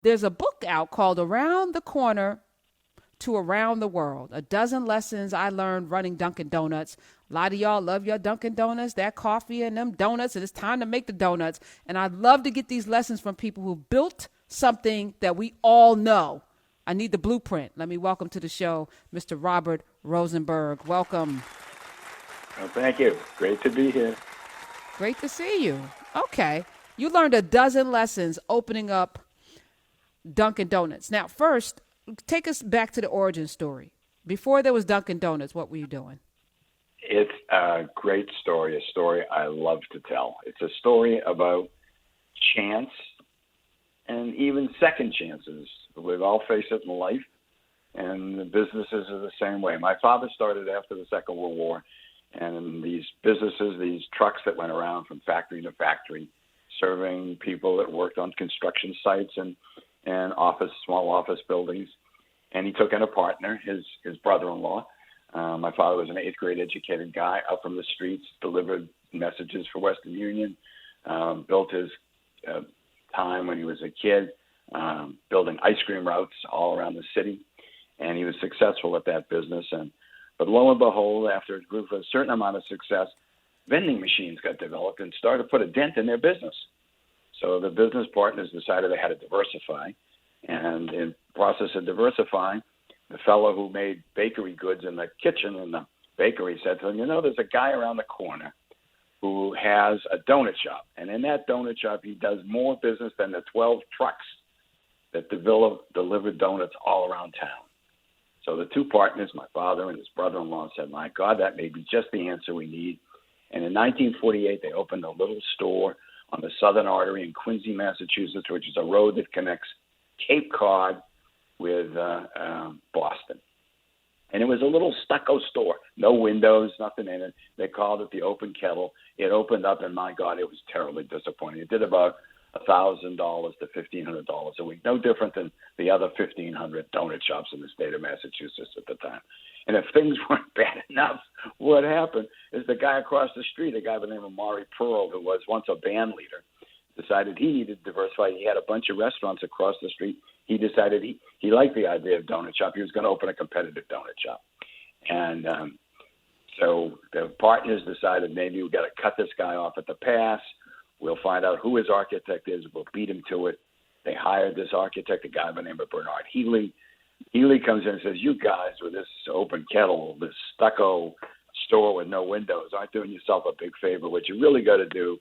There's a book out called Around the Corner to Around the World. A dozen lessons I learned running Dunkin' Donuts. A lot of y'all love your Dunkin' Donuts, that coffee and them donuts, and it's time to make the donuts. And I'd love to get these lessons from people who built something that we all know. I need the blueprint. Let me welcome to the show Mr. Robert Rosenberg. Welcome. Well, thank you. Great to be here. Great to see you. Okay. You learned a dozen lessons opening up Dunkin' Donuts. Now, first, take us back to the origin story. Before there was Dunkin' Donuts, what were you doing? It's a great story, a story I love to tell. It's a story about chance and even second chances. We've all faced it in life, and the businesses are the same way. My father started after the Second World War, and these businesses, these trucks that went around from factory to factory, serving people that worked on construction sites and small office buildings. And he took in a partner, his brother-in-law. My father was an eighth grade educated guy up from the streets, delivered messages for Western Union, built his time when he was a kid, building ice cream routes all around the city. And he was successful at that business. But lo and behold, after it grew for a certain amount of success, vending machines got developed and started to put a dent in their business. So the business partners decided they had to diversify. And in the process of diversifying, the fellow who made bakery goods in the kitchen in the bakery said to them, there's a guy around the corner who has a donut shop. And in that donut shop, he does more business than the 12 trucks that delivered donuts all around town. So the two partners, my father and his brother-in-law, said, my God, that may be just the answer we need. And in 1948, they opened a little store on the Southern Artery in Quincy, Massachusetts, which is a road that connects Cape Cod with Boston. And it was a little stucco store, no windows, nothing in it. They called it the Open Kettle. It opened up, and my God, it was terribly disappointing. It did about $1,000 to $1,500 a week, no different than the other 1,500 donut shops in the state of Massachusetts at the time. And if things weren't bad enough, what happened is the guy across the street, a guy by the name of Maury Pearl, who was once a band leader, decided he needed to diversify. He had a bunch of restaurants across the street. He decided he liked the idea of donut shop. He was going to open a competitive donut shop. And so the partners decided maybe we've got to cut this guy off at the pass. We'll find out who his architect is. We'll beat him to it. They hired this architect, a guy by the name of Bernard Healy. Healy comes in and says, you guys with this Open Kettle, this stucco store with no windows, aren't doing yourself a big favor. What you really got to do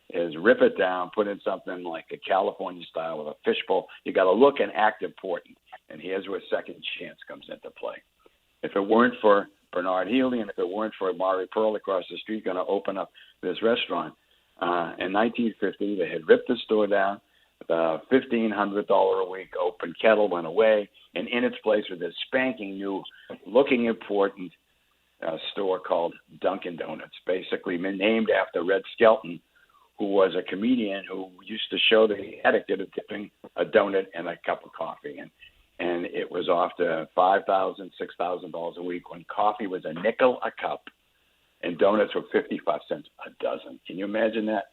is rip it down, put in something like a California style with a fishbowl. You got to look and act important. And here's where second chance comes into play. If it weren't for Bernard Healy and if it weren't for Maury Pearl across the street going to open up this restaurant, in 1950, they had ripped the store down. The $1,500 a week Open Kettle went away, and in its place was this spanking new, looking important store called Dunkin' Donuts, basically named after Red Skelton, who was a comedian who used to show the etiquette of tipping a donut and a cup of coffee. And it was off to $5,000, $6,000 a week when coffee was a nickel a cup and donuts were 55 cents a dozen. Can you imagine that?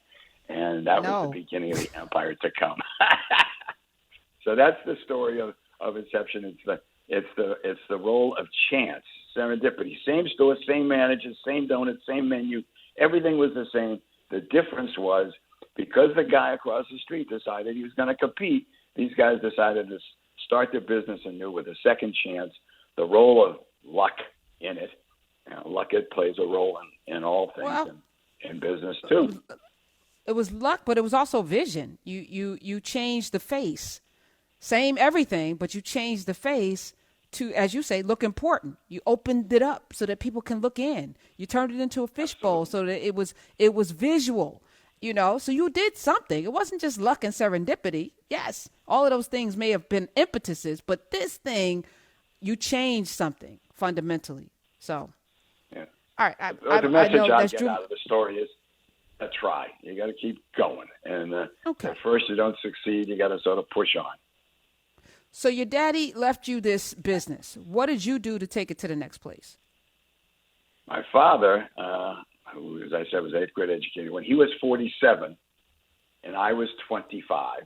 And that was the beginning of the empire to come. So that's the story of Inception. It's the role of chance, serendipity. Same store, same managers, same donuts, same menu. Everything was the same. The difference was because the guy across the street decided he was going to compete, these guys decided to start their business anew with a second chance. The role of luck in it. Luck, it plays a role in all things in business too. It was luck, but it was also vision. You changed the face. Same everything, but you changed the face to, as you say, look important. You opened it up so that people can look in. You turned it into a fishbowl so that it was visual, So you did something. It wasn't just luck and serendipity. Yes, all of those things may have been impetuses, but this thing, you changed something fundamentally. So, yeah. All right. The message I get out of the story is to try. You got to keep going. And at first you don't succeed. You got to sort of push on. So your daddy left you this business. What did you do to take it to the next place? My father, who, as I said, was eighth grade educated, when he was 47 and I was 25,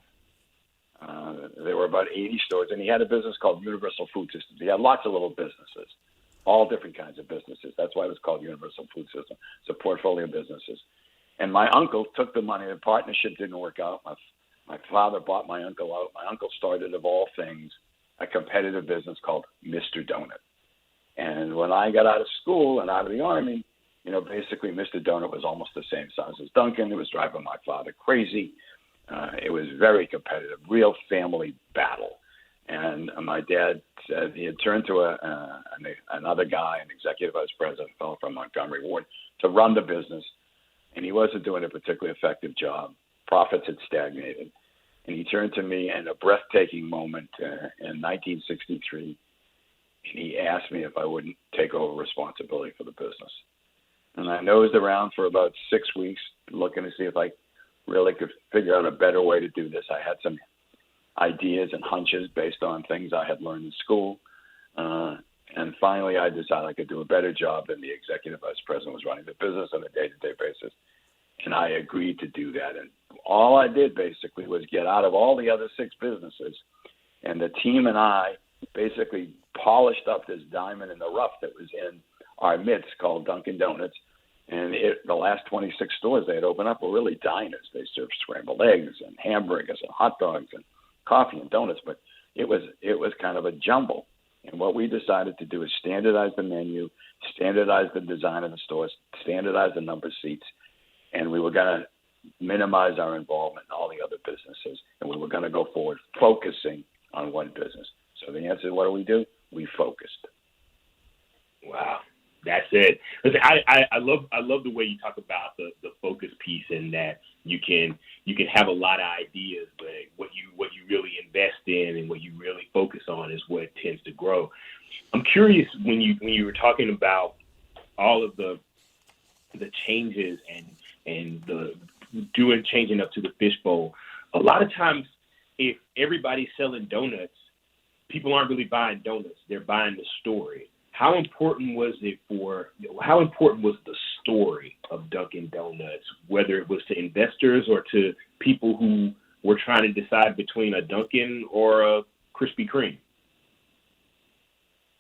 There were about 80 stores, and he had a business called Universal Food Systems. He had lots of little businesses, all different kinds of businesses. That's why it was called Universal Food System. It's a portfolio of businesses. And my uncle took the money. The partnership didn't work out. My father bought my uncle out. My uncle started, of all things, a competitive business called Mr. Donut. And when I got out of school and out of the Army, basically Mr. Donut was almost the same size as Dunkin. It was driving my father crazy. It was very competitive, real family battle. And my dad said he had turned to another guy, an executive vice president, a fellow from Montgomery Ward, to run the business. And he wasn't doing a particularly effective job. Profits had stagnated. And he turned to me in a breathtaking moment in 1963, and he asked me if I wouldn't take over responsibility for the business. And I nosed around for about 6 weeks, looking to see if I really could figure out a better way to do this. I had some ideas and hunches based on things I had learned in school. And finally, I decided I could do a better job than the executive vice president was running the business on a day-to-day basis. And I agreed to do that. And all I did basically was get out of all the other 6 businesses. And the team and I basically polished up this diamond in the rough that was in our midst called Dunkin' Donuts. And the last 26 stores they had opened up were really diners. They served scrambled eggs and hamburgers and hot dogs and coffee and donuts. But it was kind of a jumble. And what we decided to do is standardize the menu, standardize the design of the stores, standardize the number of seats, and we were going to minimize our involvement in all the other businesses, and we were going to go forward focusing on one business. So the answer is, what do? We focused. Wow. That's it. Listen, I love the way you talk about the focus piece, and that you can have a lot of ideas, but what you really invest in and what you really focus on is what tends to grow. I'm curious, when you were talking about all of the changes and the changing up to the fishbowl, a lot of times if everybody's selling donuts, people aren't really buying donuts; they're buying the story. How important was the story of Dunkin' Donuts, whether it was to investors or to people who were trying to decide between a Dunkin' or a Krispy Kreme?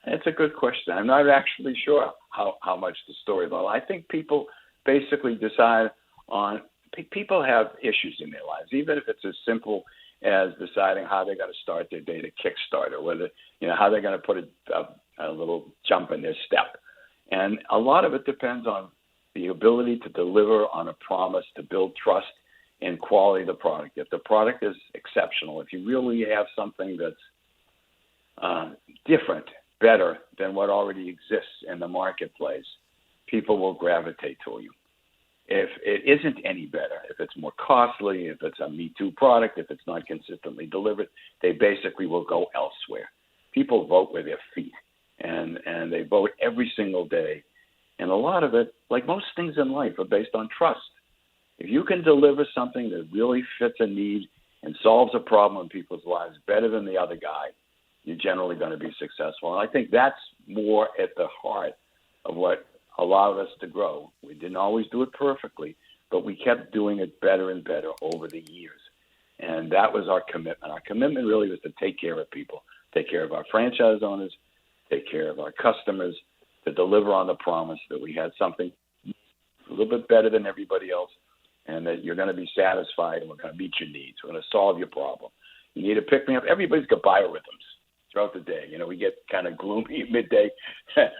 That's a good question. I'm not actually sure how much the story, though. I think people basically decide on – people have issues in their lives, even if it's as simple as deciding how they're going to start their day to kickstart, or whether, how they're going to put a little jump in their step. And a lot of it depends on the ability to deliver on a promise, to build trust in quality of the product. If the product is exceptional, if you really have something that's different, better than what already exists in the marketplace, people will gravitate to you. If it isn't any better, if it's more costly, if it's a Me Too product, if it's not consistently delivered, they basically will go elsewhere. People vote with their feet, and they vote every single day. And a lot of it, like most things in life, are based on trust. If you can deliver something that really fits a need and solves a problem in people's lives better than the other guy, you're generally going to be successful. And I think that's more at the heart of what allowed us to grow. We didn't always do it perfectly, but we kept doing it better and better over the years. And that was our commitment. Our commitment really was to take care of people, take care of our franchise owners, take care of our customers, to deliver on the promise that we had something a little bit better than everybody else, and that you're going to be satisfied and we're going to meet your needs. We're going to solve your problem. You need a pick-me-up. Everybody's got biorhythms throughout the day. We get kind of gloomy at midday.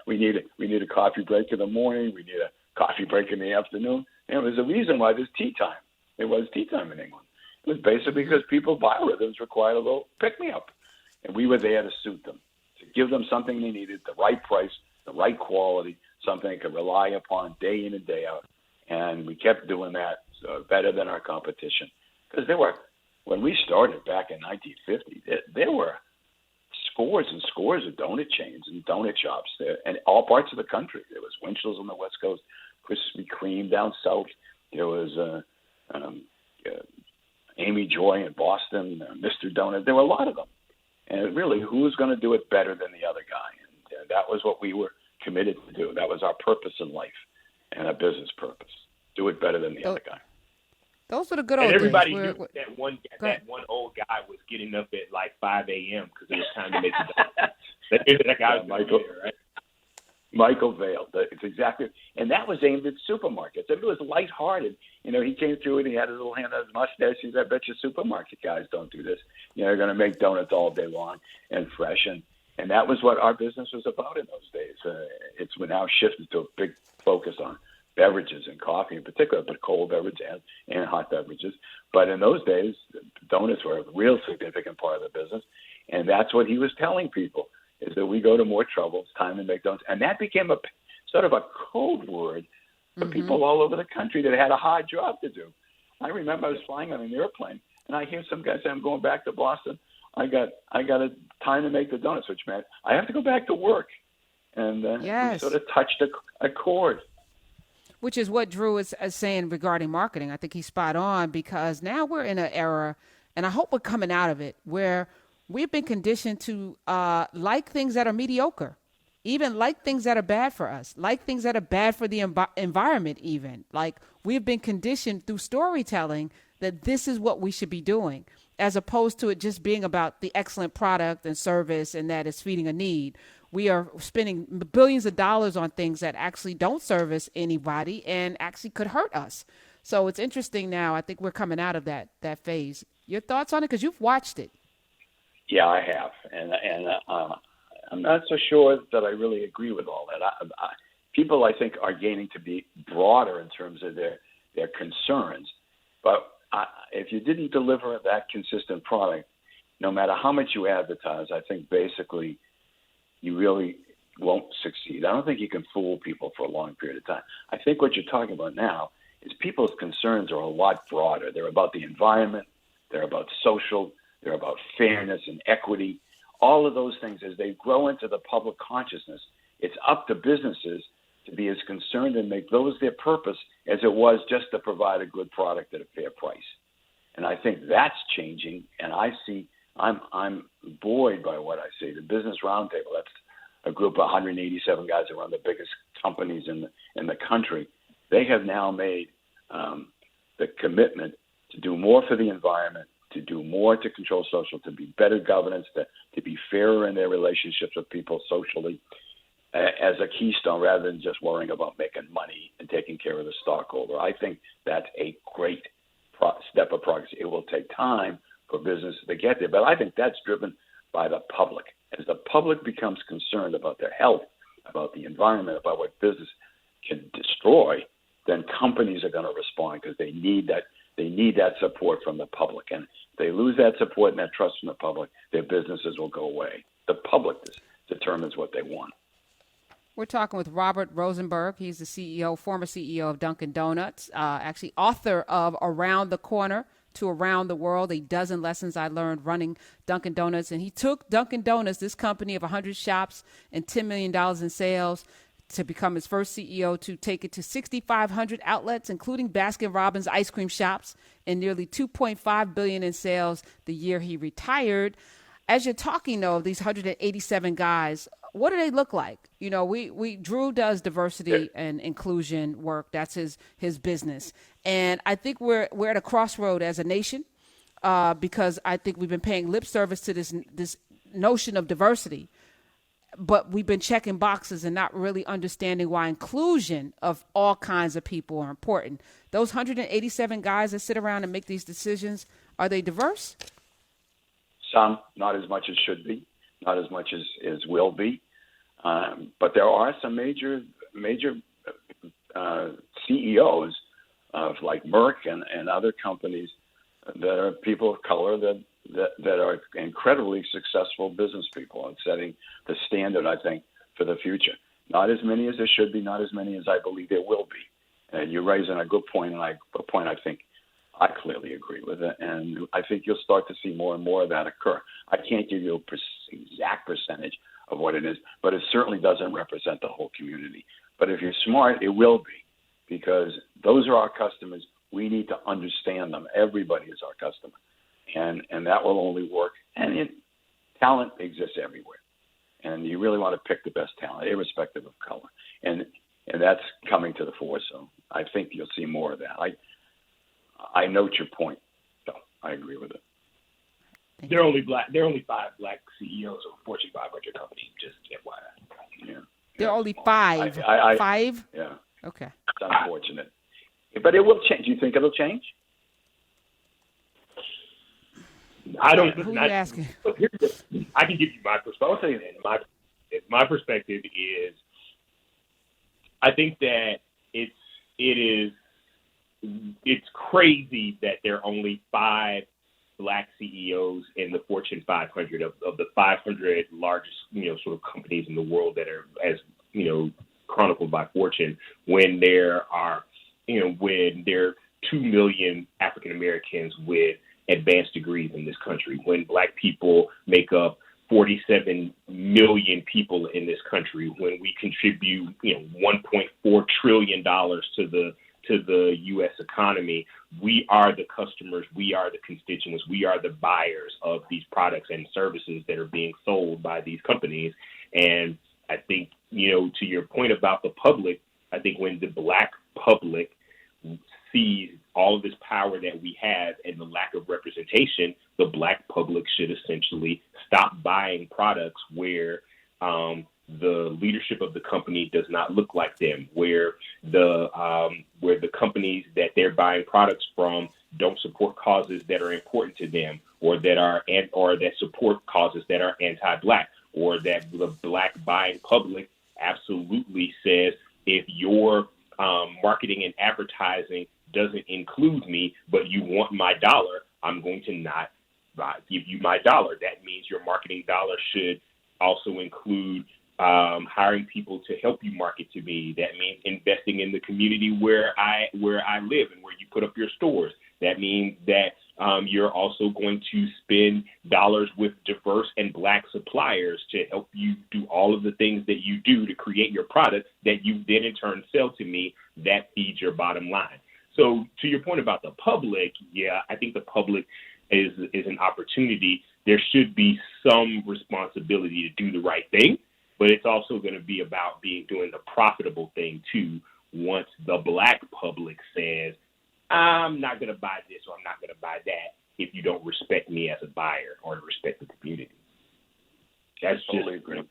we need a coffee break in the morning. We need a coffee break in the afternoon. There's a reason why there's tea time. There was tea time in England. It was basically because people's biorhythms required a little pick-me-up. And we were there to suit them, to give them something they needed, the right price, the right quality, something they could rely upon day in and day out. And we kept doing that better than our competition. Because when we started back in 1950, there were scores and scores of donut chains and donut shops there, and all parts of the country. There was Winchell's on the West Coast, Krispy Kreme down south. There was Amy Joy in Boston, Mr. Donut. There were a lot of them. And really, who's going to do it better than the other guy? And that was what we were committed to do. That was our purpose in life and our business purpose. Do it better than the other guy. Those were the good And old days. everybody knew that Go ahead. one old guy was getting up at like 5 a.m. because it was time to make the donuts. that guy was Michael. there, right? Michael Vale. It's exactly, and that was aimed at supermarkets. It was lighthearted. He came through and he had his little hand on his mustache. He said, "I bet your supermarket guys don't do this. They're going to make donuts all day long and fresh." And that was what our business was about in those days. It's now shifted to a big focus on beverages and coffee in particular, but cold beverages and hot beverages. But in those days, donuts were a real significant part of the business, and that's what he was telling people. Is that we go to more trouble, it's time to make donuts. And that became a sort of a code word for people all over the country that had a hard job to do. I remember I was flying on an airplane, and I hear some guy say, "I'm going back to Boston. I got a time to make the donuts," which meant I have to go back to work. And we sort of touched a chord. Which is what Drew is saying regarding marketing. I think he's spot on, because now we're in an era, and I hope we're coming out of it, where we've been conditioned to like things that are mediocre, even like things that are bad for us, like things that are bad for the environment even. Like, we've been conditioned through storytelling that this is what we should be doing, as opposed to it just being about the excellent product and service and that it's feeding a need. We are spending billions of dollars on things that actually don't service anybody and actually could hurt us. So it's interesting now. I think we're coming out of that phase. Your thoughts on it? Because you've watched it. Yeah, I have, and I'm not so sure that I really agree with all that. People, I think, are gaining to be broader in terms of their concerns. But if you didn't deliver that consistent product, no matter how much you advertise, I think basically you really won't succeed. I don't think you can fool people for a long period of time. I think what you're talking about now is people's concerns are a lot broader. They're about the environment. They're about social. They're about fairness and equity. All of those things, as they grow into the public consciousness, it's up to businesses to be as concerned and make those their purpose as it was just to provide a good product at a fair price. And I think that's changing. And I'm buoyed by what I see. The Business Roundtable, that's a group of 187 guys that run the biggest companies in the country. They have now made the commitment to do more for the environment, to do more to control social, to be better governance, to be fairer in their relationships with people socially, as a keystone, rather than just worrying about making money and taking care of the stockholder. I think that's a great step of progress. It will take time for businesses to get there, but I think that's driven by the public. As the public becomes concerned about their health, about the environment, about what business can destroy, then companies are going to respond, because they need that support from the public. And if they lose that support and that trust from the public, their businesses will go away. The public determines what they want. We're talking with Robert Rosenberg. He's the former CEO of Dunkin' Donuts, actually author of Around the Corner to Around the World, a dozen lessons I learned running Dunkin' Donuts. And he took Dunkin' Donuts, this company of 100 shops and $10 million in sales, to become his first CEO, to take it to 6,500 outlets, including Baskin-Robbins ice cream shops, and nearly $2.5 billion in sales the year he retired. As you're talking, though, of these 187 guys, what do they look like? Drew does diversity and inclusion work. That's his business. And I think we're at a crossroad as a nation, because I think we've been paying lip service to this notion of diversity, but we've been checking boxes and not really understanding why inclusion of all kinds of people are important. Those 187 guys that sit around and make these decisions, are they diverse? Some, not as much as should be, not as much as will be. But there are some major CEOs of like Merck and other companies that are people of color that are incredibly successful business people and setting the standard, I think, for the future. Not as many as there should be, not as many as I believe there will be. And you're raising a good point, and a point I think I clearly agree with it. And I think you'll start to see more and more of that occur. I can't give you an exact percentage of what it is, but it certainly doesn't represent the whole community. But if you're smart, it will be, because those are our customers. We need to understand them. Everybody is our customer. And that will only work. And talent exists everywhere. And you really want to pick the best talent, irrespective of color. And that's coming to the fore. So I think you'll see more of that. I note your point. So I agree with it. There are only 5 black CEOs of a Fortune 500 company. Just FYI. Yeah. There are Yeah. only 5. I 5? Yeah. Okay. It's unfortunate. But it will change. Do you think it'll change? I don't. Who are you asking? I can give you my perspective. And my perspective is, I think that it's crazy that there are only 5 black CEOs in the Fortune 500 of the 500 largest, sort of companies in the world that are, as chronicled by Fortune, when there are 2 million African Americans with advanced degrees in this country, when black people make up 47 million people in this country, when we contribute, $1.4 trillion to the U.S. economy. We are the customers, we are the constituents, we are the buyers of these products and services that are being sold by these companies. And I think, to your point about the public, I think when the black public sees all of this power that we have and the lack of representation, the black public should essentially stop buying products where the leadership of the company does not look like them, where the companies that they're buying products from don't support causes that are important to them, or that support causes that are anti-black, or that the black buying public absolutely says, if your marketing and advertising doesn't include me, but you want my dollar, I'm going to not give you my dollar. That means your marketing dollar should also include hiring people to help you market to me. That means investing in the community where I live and where you put up your stores. That means that you're also going to spend dollars with diverse and black suppliers to help you do all of the things that you do to create your product that you then in turn sell to me. That feeds your bottom line. So to your point about the public, yeah, I think the public is an opportunity. There should be some responsibility to do the right thing, but it's also going to be about doing the profitable thing too. Once the black public says, I'm not going to buy this or I'm not going to buy that if you don't respect me as a buyer or respect the community. That's totally agree.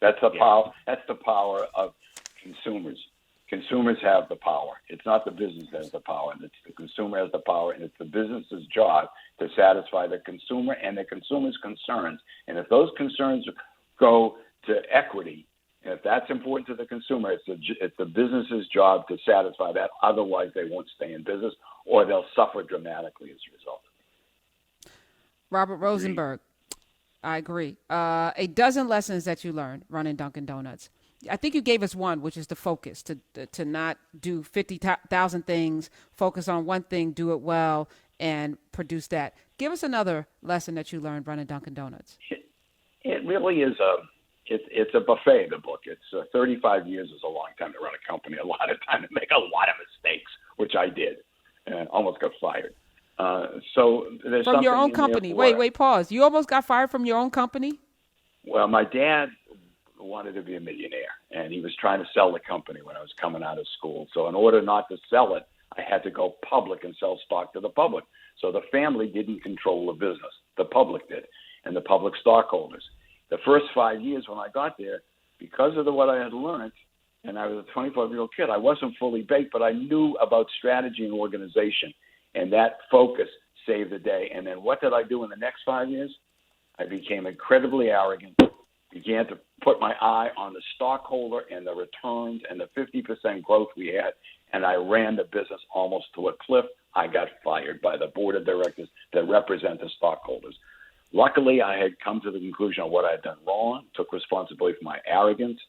That's the power. That's the power of consumers. Consumers have the power. It's not the business that has the power. It's the consumer has the power, and it's the business's job to satisfy the consumer and the consumer's concerns. And if those concerns go to equity, and if that's important to the consumer, it's the business's job to satisfy that. Otherwise, they won't stay in business, or they'll suffer dramatically as a result. Robert Rosenberg, I agree. A dozen lessons that you learned running Dunkin' Donuts. I think you gave us one, which is the focus, to not do 50,000 things, focus on one thing, do it well, and produce that. Give us another lesson that you learned running Dunkin' Donuts. It really is it's a buffet, the book. It's 35 years is a long time to run a company, a lot of time to make a lot of mistakes, which I did, and almost got fired. So there's from your own company. Wait, pause. You almost got fired from your own company? Well, my dad wanted to be a millionaire, and he was trying to sell the company when I was coming out of school. So in order not to sell it, I had to go public and sell stock to the public. So the family didn't control the business. The public did, and the public stockholders. The first 5 years when I got there, because of what I had learned, and I was a 25-year-old kid, I wasn't fully baked, but I knew about strategy and organization, and that focus saved the day. And then what did I do in the next 5 years? I became incredibly arrogant, began to put my eye on the stockholder and the returns and the 50% growth we had, and I ran the business almost to a cliff. I got fired by the board of directors that represent the stockholders. Luckily, I had come to the conclusion of what I had done wrong, took responsibility for my arrogance.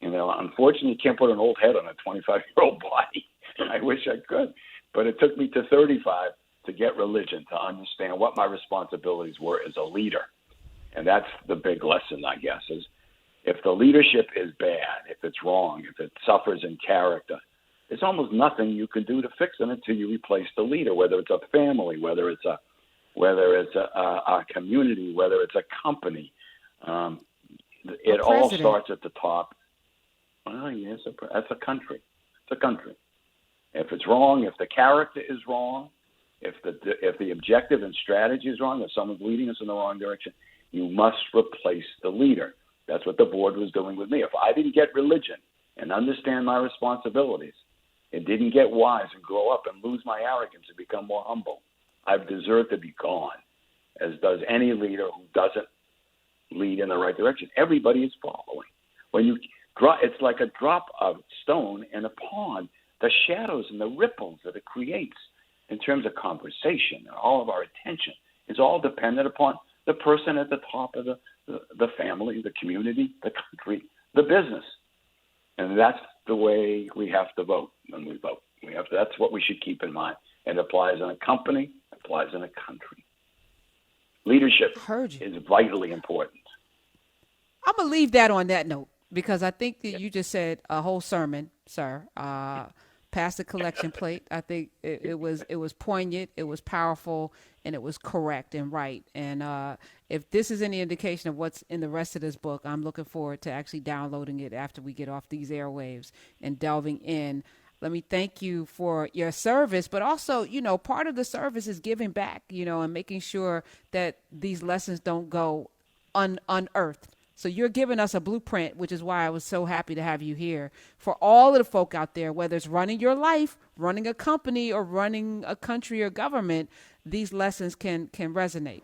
Unfortunately, you can't put an old head on a 25-year-old body. I wish I could. But it took me to 35 to get religion, to understand what my responsibilities were as a leader. And that's the big lesson, I guess, is if the leadership is bad, if it's wrong, if it suffers in character, there's almost nothing you can do to fix it until you replace the leader, whether it's a family, whether it's a community, whether it's a company. It all starts at the top. Well, yes, that's a country. It's a country. If it's wrong, if the character is wrong, If the objective and strategy is wrong, if someone's leading us in the wrong direction, you must replace the leader. That's what the board was doing with me. If I didn't get religion and understand my responsibilities and didn't get wise and grow up and lose my arrogance and become more humble, I've deserved to be gone, as does any leader who doesn't lead in the right direction. Everybody is following. When you drop, it's like a drop of stone in a pond. The shadows and the ripples that it creates in terms of conversation and all of our attention is all dependent upon the person at the top of the family, the community, the country, the business. And that's the way we have to vote when we vote. That's what we should keep in mind. It applies in a company, it applies in a country. Leadership is vitally important. I'm going to leave that on that note, because I think that you just said a whole sermon, sir. Past the collection plate. I think it was poignant, it was powerful, and it was correct and right. And if this is any indication of what's in the rest of this book, I'm looking forward to actually downloading it after we get off these airwaves and delving in. Let me thank you for your service, but also, part of the service is giving back, and making sure that these lessons don't go unearthed. So you're giving us a blueprint, which is why I was so happy to have you here. For all of the folk out there, whether it's running your life, running a company, or running a country or government, these lessons can resonate.